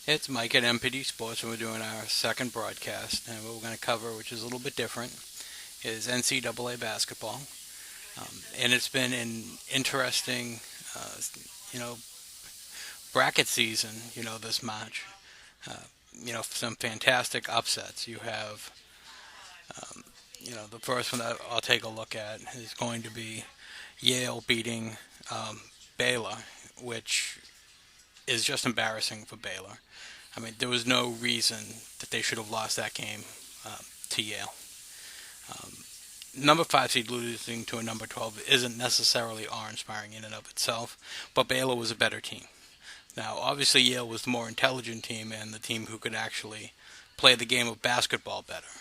It's Mike at MPD Sports, and we're doing our second broadcast. And what we're going to cover, which is a little bit different, is NCAA basketball. And it's been an interesting, uh, you know, bracket season. This March. Uh, some fantastic upsets. You have, the first one that I'll take a look at is going to be Yale beating Baylor, which is just embarrassing for Baylor. I mean, there was no reason that they should have lost that game to Yale. Um, Number 5 seed losing to a number 12 isn't necessarily awe-inspiring in and of itself, but Baylor was a better team. Now, obviously, Yale was the more intelligent team and the team who could actually play the game of basketball better.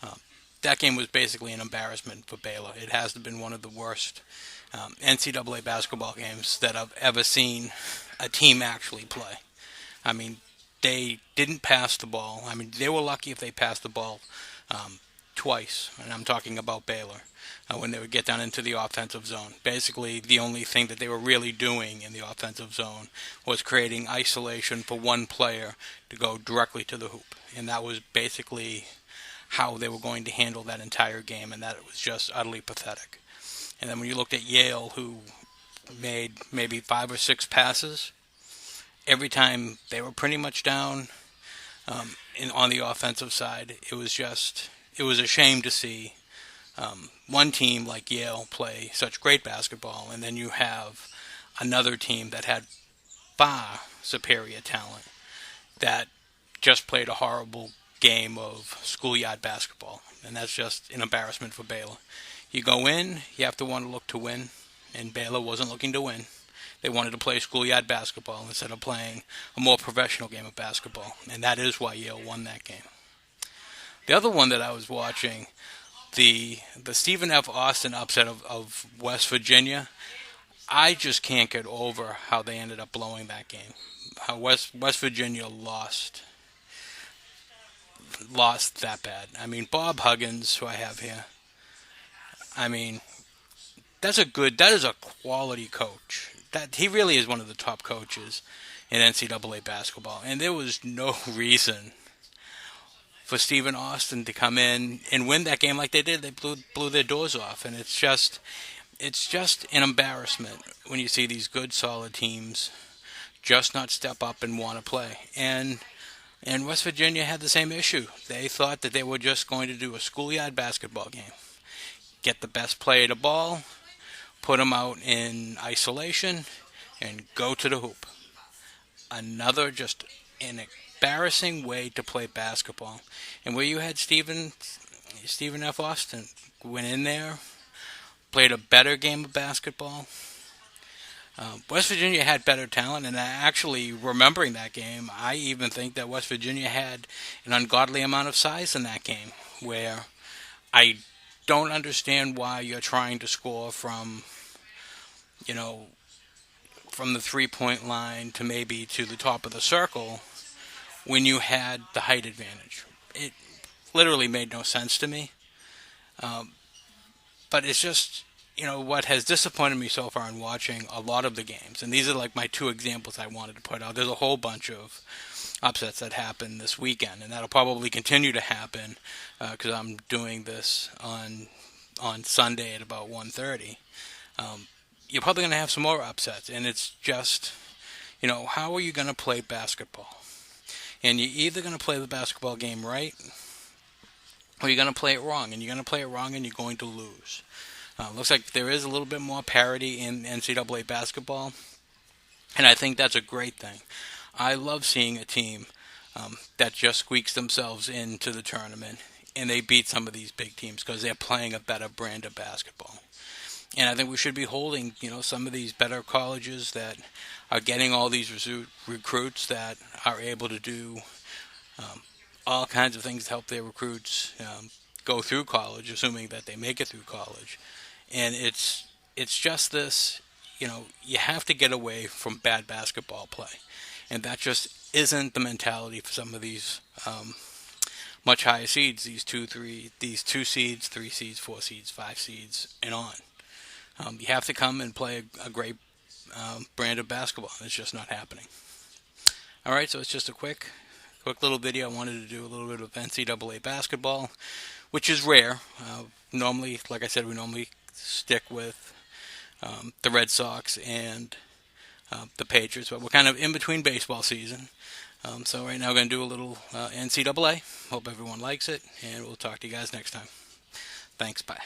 Um, that game was basically an embarrassment for Baylor. It has been one of the worst NCAA basketball games that I've ever seen a team actually play. I mean, they didn't pass the ball. I mean, they were lucky if they passed the ball um, twice, and I'm talking about Baylor, when they would get down into the offensive zone. Basically, the only thing that they were really doing in the offensive zone was creating isolation for one player to go directly to the hoop, and that was basically how they were going to handle that entire game, and that was just utterly pathetic. And then when you looked at Yale, who made maybe 5 or 6 passes, every time they were pretty much down on the offensive side, it was a shame to see one team like Yale play such great basketball, and then you have another team that had far superior talent that just played a horrible game of schoolyard basketball, and that's just an embarrassment for Baylor. You go in, you have to want to look to win, and Baylor wasn't looking to win. They wanted to play schoolyard basketball instead of playing a more professional game of basketball, and that is why Yale won that game. The other one that I was watching, the Stephen F. Austin upset of West Virginia, I just can't get over how they ended up blowing that game. How West Virginia lost that bad. I mean, Bob Huggins, who I have here. I mean, that is a quality coach. That he really is one of the top coaches in NCAA basketball, and there was no reason for Stephen Austin to come in and win that game like they did. They blew their doors off, and it's just an embarrassment when you see these good solid teams just not step up and want to play. And West Virginia had the same issue. They thought that they were just going to do a schoolyard basketball game, get the best player the ball, put them out in isolation, and go to the hoop. Another just an embarrassing way to play basketball. And where you had Stephen F. Austin went in there, played a better game of basketball. West Virginia had better talent, and actually remembering that game, I even think that West Virginia had an ungodly amount of size in that game, where I don't understand why you're trying to score you know, from the 3-point line to maybe to the top of the circle when you had the height advantage. It literally made no sense to me. Um, but it's just, what has disappointed me so far in watching a lot of the games, and these are like my two examples I wanted to put out. There's a whole bunch of upsets that happened this weekend, and that'll probably continue to happen because I'm doing this on Sunday at about 1:30. You're probably going to have some more upsets, and it's just, how are you going to play basketball? And you're either going to play the basketball game right, or you're going to play it wrong, and you're going to play it wrong, and you're going to lose. Looks like there is a little bit more parity in NCAA basketball, and I think that's a great thing. I love seeing a team that just squeaks themselves into the tournament, and they beat some of these big teams because they're playing a better brand of basketball. And I think we should be holding, some of these better colleges that are getting all these recruits that are able to do all kinds of things to help their recruits go through college, assuming that they make it through college. And it's just this, you have to get away from bad basketball play, and that just isn't the mentality for some of these much higher seeds, these 2 seeds, 3 seeds, 4 seeds, 5 seeds, and on. You have to come and play a great brand of basketball. It's just not happening. All right, so it's just a quick little video. I wanted to do a little bit of NCAA basketball, which is rare. Normally, like I said, we normally stick with the Red Sox and the Patriots, but we're kind of in between baseball season. So right now, we're going to do a little NCAA. Hope everyone likes it, and we'll talk to you guys next time. Thanks. Bye.